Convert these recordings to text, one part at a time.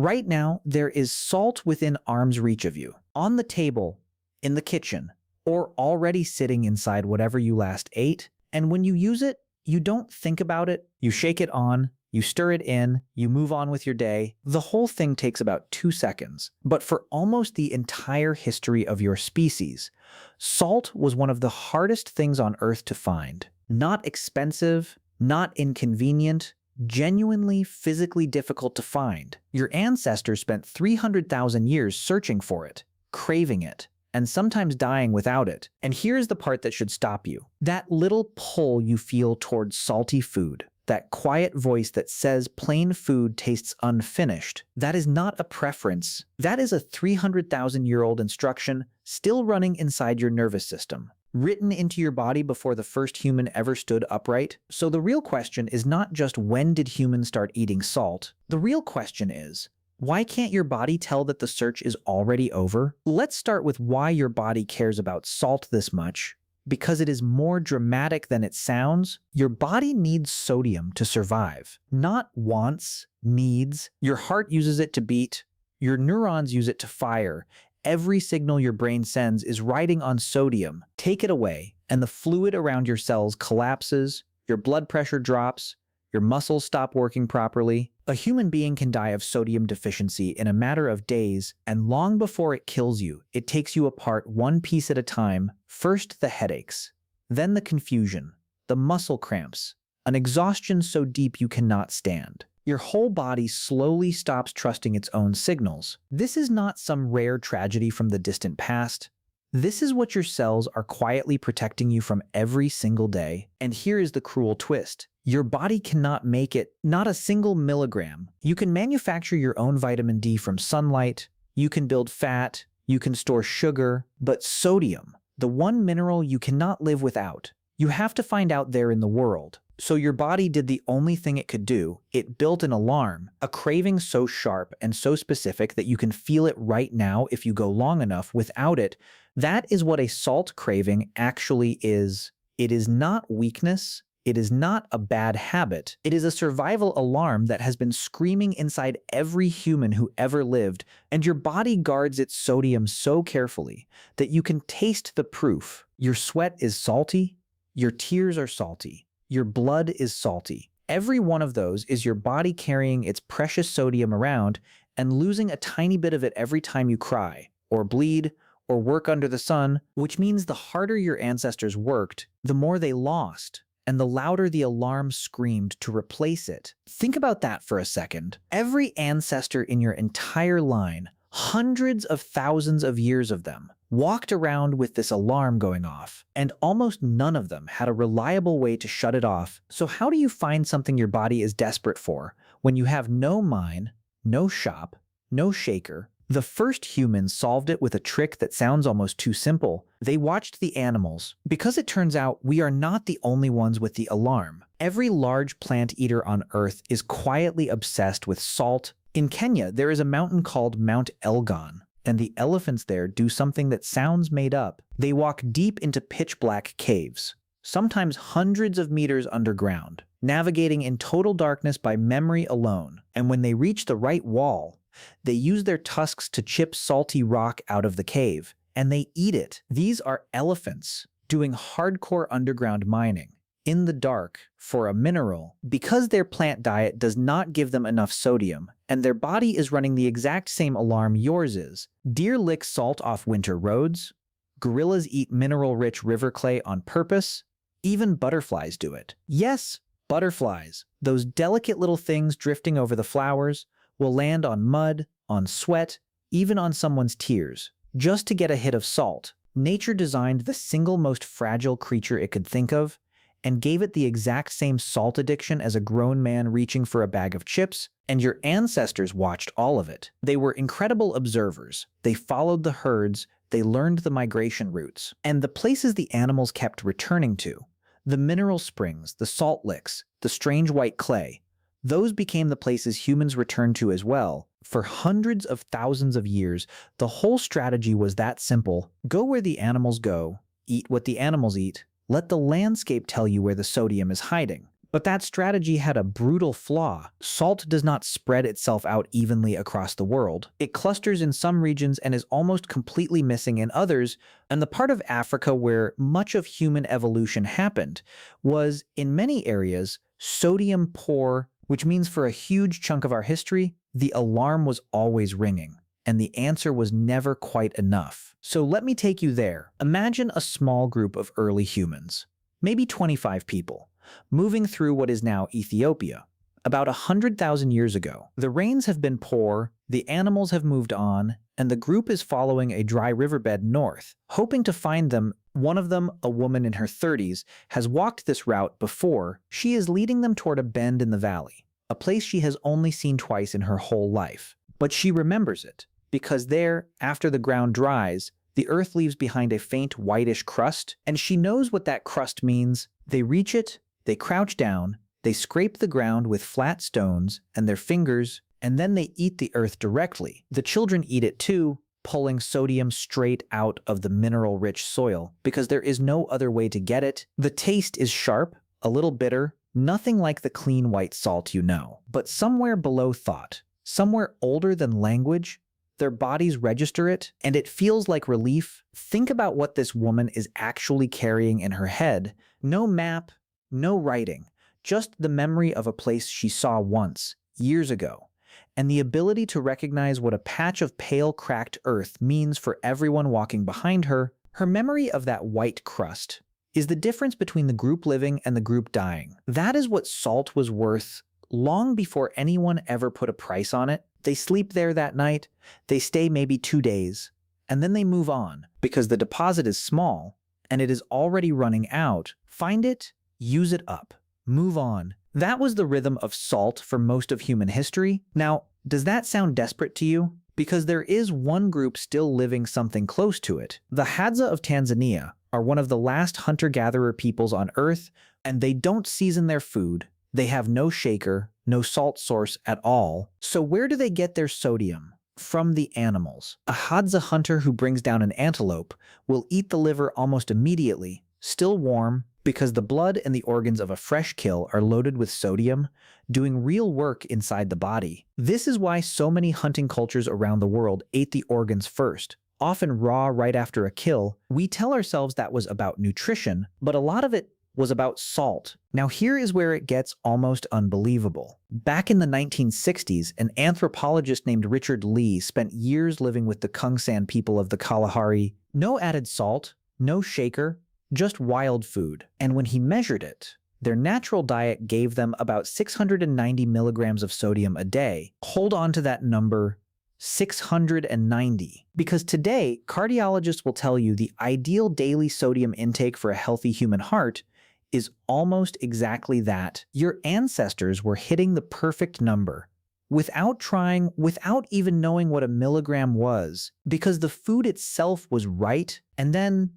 Right now, there is salt within arm's reach of you, on the table, in the kitchen, or already sitting inside whatever you last ate. And when you use it, you don't think about it, you shake it on, you stir it in, you move on with your day. The whole thing takes about 2 seconds. But for almost the entire history of your species, salt was one of the hardest things on Earth to find. Not expensive, not inconvenient, genuinely physically difficult to find. Your ancestors spent 300,000 years searching for it, craving it, and sometimes dying without it. And here's the part that should stop you. That little pull you feel towards salty food, that quiet voice that says plain food tastes unfinished, that is not a preference. That is a 300,000-year-old instruction still running inside your nervous system, written into your body before the first human ever stood upright. So the real question is not just when did humans start eating salt? The real question is, why can't your body tell that the search is already over? Let's start with why your body cares about salt this much. Because it is more dramatic than it sounds. Your body needs sodium to survive. Not wants, needs. Your heart uses it to beat. Your neurons use it to fire. Every signal your brain sends is riding on sodium. Take it away, and the fluid around your cells collapses, your blood pressure drops, your muscles stop working properly. A human being can die of sodium deficiency in a matter of days, and long before it kills you, it takes you apart one piece at a time. First the headaches, then the confusion, the muscle cramps, an exhaustion so deep you cannot stand. Your whole body slowly stops trusting its own signals. This is not some rare tragedy from the distant past. This is what your cells are quietly protecting you from every single day. And here is the cruel twist. Your body cannot make it, not a single milligram. You can manufacture your own vitamin D from sunlight, you can build fat, you can store sugar, but sodium, the one mineral you cannot live without, you have to find out there in the world. So your body did the only thing it could do. It built an alarm, a craving so sharp and so specific that you can feel it right now if you go long enough without it. That is what a salt craving actually is. It is not weakness. It is not a bad habit. It is a survival alarm that has been screaming inside every human who ever lived, and your body guards its sodium so carefully that you can taste the proof. Your sweat is salty. Your tears are salty. Your blood is salty. Every one of those is your body carrying its precious sodium around and losing a tiny bit of it every time you cry, or bleed, or work under the sun, which means the harder your ancestors worked, the more they lost, and the louder the alarm screamed to replace it. Think about that for a second. Every ancestor in your entire line, hundreds of thousands of years of them, walked around with this alarm going off, and almost none of them had a reliable way to shut it off. So how do you find something your body is desperate for when you have no mine, no shop, no shaker? The first humans solved it with a trick that sounds almost too simple. They watched the animals. Because it turns out we are not the only ones with the alarm. Every large plant eater on Earth is quietly obsessed with salt. In Kenya, there is a mountain called Mount Elgon, and the elephants there do something that sounds made up. They walk deep into pitch-black caves, sometimes hundreds of meters underground, navigating in total darkness by memory alone. And when they reach the right wall, they use their tusks to chip salty rock out of the cave, and they eat it. These are elephants doing hardcore underground mining in the dark for a mineral because their plant diet does not give them enough sodium, and their body is running the exact same alarm yours is. Deer lick salt off winter roads. Gorillas eat mineral-rich river clay on purpose. Even butterflies do it. Yes, butterflies, those delicate little things drifting over the flowers, will land on mud, on sweat, even on someone's tears, just to get a hit of salt. Nature designed the single most fragile creature it could think of, and gave it the exact same salt addiction as a grown man reaching for a bag of chips, and your ancestors watched all of it. They were incredible observers. They followed the herds, they learned the migration routes, and the places the animals kept returning to. The mineral springs, the salt licks, the strange white clay, those became the places humans returned to as well. For hundreds of thousands of years, the whole strategy was that simple. Go where the animals go, eat what the animals eat, let the landscape tell you where the sodium is hiding. But that strategy had a brutal flaw. Salt does not spread itself out evenly across the world. It clusters in some regions and is almost completely missing in others, and the part of Africa where much of human evolution happened was, in many areas, sodium poor, which means for a huge chunk of our history, the alarm was always ringing, and the answer was never quite enough. So let me take you there. Imagine a small group of early humans, maybe 25 people, moving through what is now Ethiopia. About 100,000 years ago, the rains have been poor, the animals have moved on, and the group is following a dry riverbed north, hoping to find them. One of them, a woman in her 30s, has walked this route before. She is leading them toward a bend in the valley, a place she has only seen twice in her whole life. But she remembers it, because there, after the ground dries, the earth leaves behind a faint whitish crust, and she knows what that crust means. They reach it, they crouch down, they scrape the ground with flat stones and their fingers, and then they eat the earth directly. The children eat it too, pulling sodium straight out of the mineral-rich soil, because there is no other way to get it. The taste is sharp, a little bitter, nothing like the clean white salt you know. But somewhere below thought, somewhere older than language, their bodies register it, and it feels like relief. Think about what this woman is actually carrying in her head. No map, no writing, just the memory of a place she saw once, years ago, and the ability to recognize what a patch of pale, cracked earth means for everyone walking behind her. Her memory of that white crust is the difference between the group living and the group dying. That is what salt was worth long before anyone ever put a price on it. They sleep there that night, they stay maybe 2 days, and then they move on because the deposit is small and it is already running out. Find it, use it up, move on. That was the rhythm of salt for most of human history. Now, does that sound desperate to you? Because there is one group still living something close to it. The Hadza of Tanzania are one of the last hunter-gatherer peoples on Earth, and they don't season their food. They have no shaker, no salt source at all. So where do they get their sodium? From the animals. A Hadza hunter who brings down an antelope will eat the liver almost immediately, still warm, because the blood and the organs of a fresh kill are loaded with sodium, doing real work inside the body. This is why so many hunting cultures around the world ate the organs first, often raw right after a kill. We tell ourselves that was about nutrition, but a lot of it was about salt. Now here is where it gets almost unbelievable. Back in the 1960s, an anthropologist named Richard Lee spent years living with the Kungsan people of the Kalahari. No added salt, no shaker, just wild food. And when he measured it, their natural diet gave them about 690 milligrams of sodium a day. Hold on to that number, 690. Because today, cardiologists will tell you the ideal daily sodium intake for a healthy human heart is almost exactly that. Your ancestors were hitting the perfect number, without trying, without even knowing what a milligram was, because the food itself was right, and then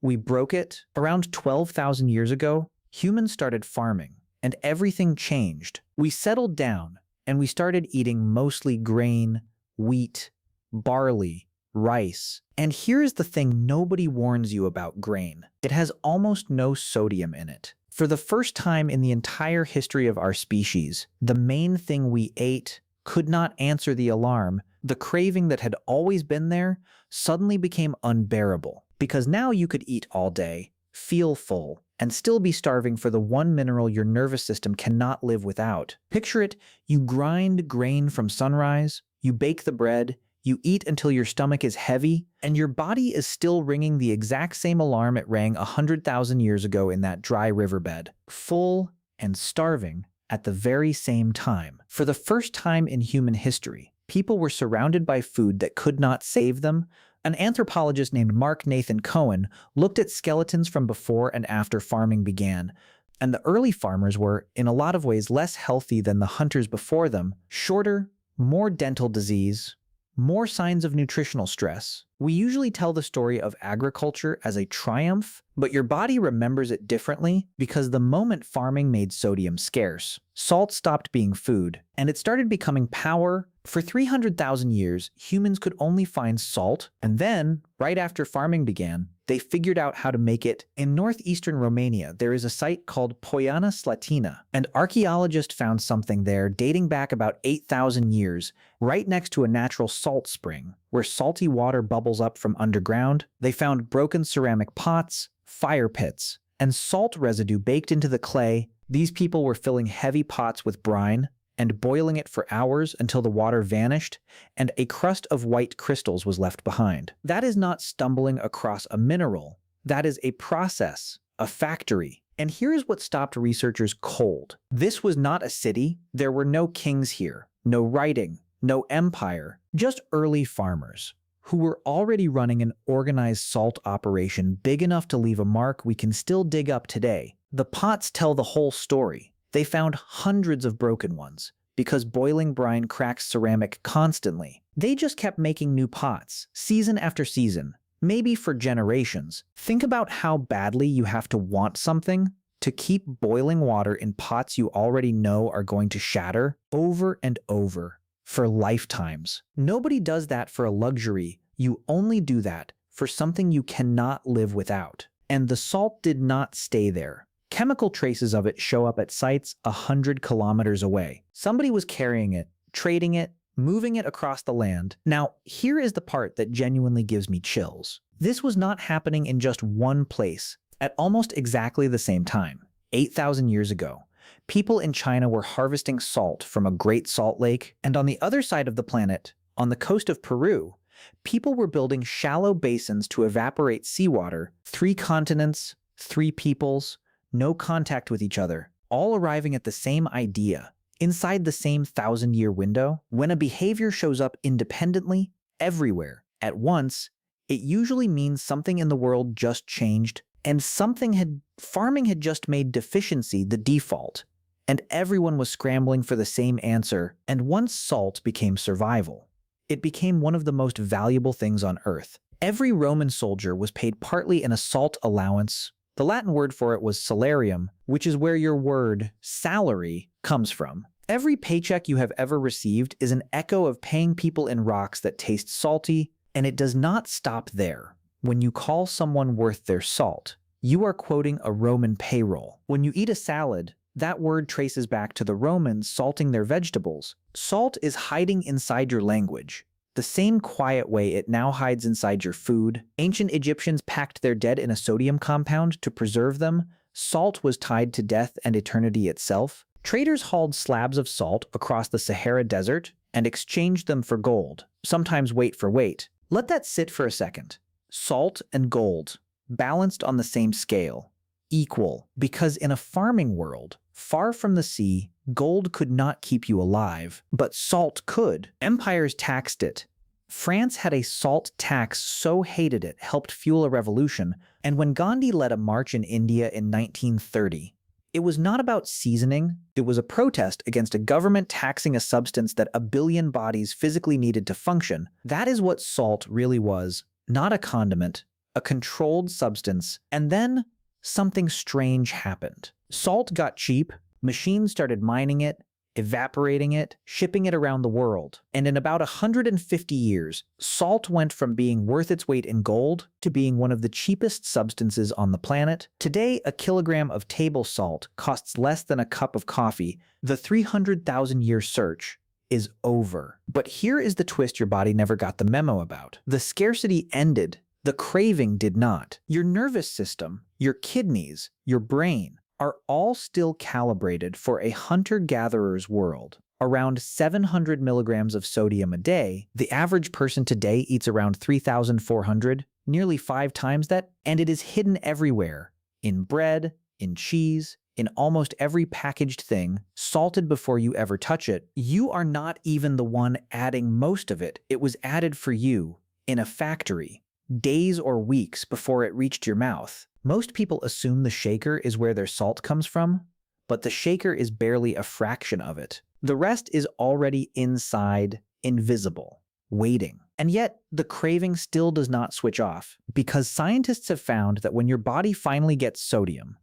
we broke it. Around 12,000 years ago, humans started farming, and everything changed. We settled down, and we started eating mostly grain, wheat, barley, rice. And here's the thing nobody warns you about grain. It has almost no sodium in it. For the first time in the entire history of our species, the main thing we ate could not answer the alarm. The craving that had always been there suddenly became unbearable. Because now you could eat all day, feel full, and still be starving for the one mineral your nervous system cannot live without. Picture it, you grind grain from sunrise, you bake the bread, you eat until your stomach is heavy, and your body is still ringing the exact same alarm it rang 100,000 years ago in that dry riverbed. Full and starving at the very same time. For the first time in human history, people were surrounded by food that could not save them. An anthropologist named Mark Nathan Cohen looked at skeletons from before and after farming began, and the early farmers were, in a lot of ways, less healthy than the hunters before them. Shorter, more dental disease, more signs of nutritional stress. We usually tell the story of agriculture as a triumph, But your body remembers it differently because the moment farming made sodium scarce, salt stopped being food, and it started becoming power. For 300,000 years, humans could only find salt, and then, right after farming began, they figured out how to make it. In northeastern Romania, there is a site called Poiana Slatina, and archaeologists found something there dating back about 8,000 years, right next to a natural salt spring, where salty water bubbles up from underground. They found broken ceramic pots, fire pits, and salt residue baked into the clay. These people were filling heavy pots with brine and boiling it for hours until the water vanished and a crust of white crystals was left behind. That is not stumbling across a mineral. That is a process, a factory. And here's what stopped researchers cold. This was not a city. There were no kings here, no writing, no empire, just early farmers who were already running an organized salt operation big enough to leave a mark we can still dig up today. The pots tell the whole story. They found hundreds of broken ones because boiling brine cracks ceramic constantly. They just kept making new pots, season after season, maybe for generations. Think about how badly you have to want something to keep boiling water in pots you already know are going to shatter over and over for lifetimes. Nobody does that for a luxury. You only do that for something you cannot live without. And the salt did not stay there. Chemical traces of it show up at sites 100 kilometers away. Somebody was carrying it, trading it, moving it across the land. Now, here is the part that genuinely gives me chills. This was not happening in just one place at almost exactly the same time. 8,000 years ago, people in China were harvesting salt from a great salt lake, and on the other side of the planet, on the coast of Peru, people were building shallow basins to evaporate seawater. 3 continents, 3 peoples, no contact with each other, all arriving at the same idea, inside the same 1,000-year window. When a behavior shows up independently, everywhere, at once, it usually means something in the world just changed, and farming had just made deficiency the default, and everyone was scrambling for the same answer. And once salt became survival, it became one of the most valuable things on Earth. Every Roman soldier was paid partly in a salt allowance. The Latin word for it was salarium, which is where your word salary comes from. Every paycheck you have ever received is an echo of paying people in rocks that taste salty, and it does not stop there. When you call someone worth their salt, you are quoting a Roman payroll. When you eat a salad, that word traces back to the Romans salting their vegetables. Salt is hiding inside your language, the same quiet way it now hides inside your food. Ancient Egyptians packed their dead in a sodium compound to preserve them. Salt was tied to death and eternity itself. Traders hauled slabs of salt across the Sahara Desert and exchanged them for gold, sometimes weight for weight. Let that sit for a second. Salt and gold, balanced on the same scale, equal, because in a farming world, far from the sea, gold could not keep you alive, but salt could. Empires taxed it. France had a salt tax so hated it helped fuel a revolution, and when Gandhi led a march in India in 1930, it was not about seasoning, it was a protest against a government taxing a substance that 1 billion bodies physically needed to function. That is what salt really was, not a condiment, a controlled substance. And then something strange happened. Salt got cheap, machines started mining it, evaporating it, shipping it around the world. And in about 150 years, salt went from being worth its weight in gold to being one of the cheapest substances on the planet. Today, a kilogram of table salt costs less than a cup of coffee. The 300,000-year search is over. But here is the twist your body never got the memo about. The scarcity ended. The craving did not. Your nervous system, your kidneys, your brain are all still calibrated for a hunter-gatherer's world. Around 700 milligrams of sodium a day, the average person today eats around 3,400, nearly 5 times that, and it is hidden everywhere. In bread, in cheese, in almost every packaged thing, salted before you ever touch it. You are not even the one adding most of it. It was added for you in a factory, days or weeks before it reached your mouth. Most people assume the shaker is where their salt comes from, but the shaker is barely a fraction of it. The rest is already inside, invisible, waiting. And yet, the craving still does not switch off, because scientists have found that when your body finally gets sodium,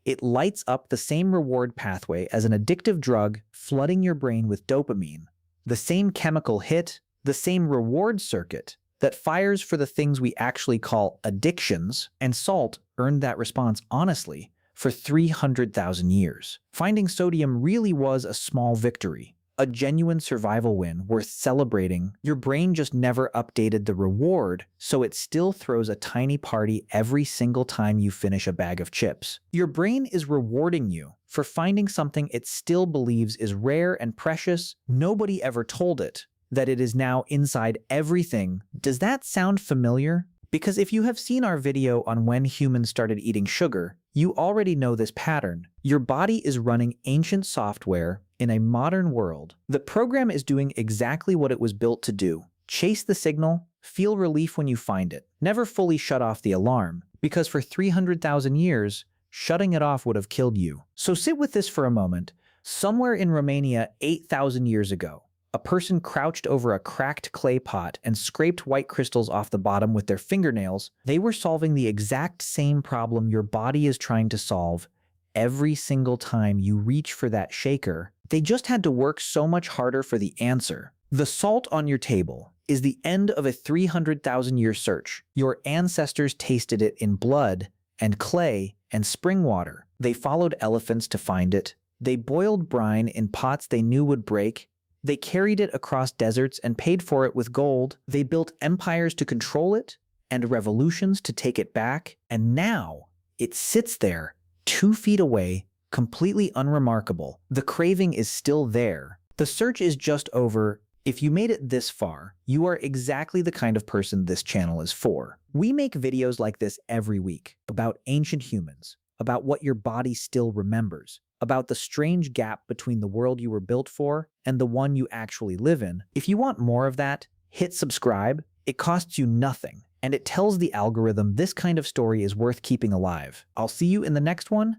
it lights up the same reward pathway as an addictive drug, flooding your brain with dopamine. The same chemical hit, the same reward circuit that fires for the things we actually call addictions, and salt earned that response honestly for 300,000 years. Finding sodium really was a small victory, a genuine survival win worth celebrating. Your brain just never updated the reward, so it still throws a tiny party every single time you finish a bag of chips. Your brain is rewarding you for finding something it still believes is rare and precious. Nobody ever told it that it is now inside everything. Does that sound familiar? Because if you have seen our video on when humans started eating sugar, you already know this pattern. Your body is running ancient software in a modern world. The program is doing exactly what it was built to do. Chase the signal, feel relief when you find it. Never fully shut off the alarm, because for 300,000 years, shutting it off would have killed you. So sit with this for a moment. Somewhere in Romania 8,000 years ago, a person crouched over a cracked clay pot and scraped white crystals off the bottom with their fingernails. They were solving the exact same problem your body is trying to solve every single time you reach for that shaker. They just had to work so much harder for the answer. The salt on your table is the end of a 300,000-year search. Your ancestors tasted it in blood and clay and spring water. They followed elephants to find it. They boiled brine in pots they knew would break. They carried it across deserts and paid for it with gold. They built empires to control it and revolutions to take it back. And now it sits there 2 feet away, completely unremarkable. The craving is still there. The search is just over. If you made it this far, you are exactly the kind of person this channel is for. We make videos like this every week about ancient humans, about what your body still remembers, about the strange gap between the world you were built for and the one you actually live in. If you want more of that, hit subscribe. It costs you nothing, and it tells the algorithm this kind of story is worth keeping alive. I'll see you in the next one.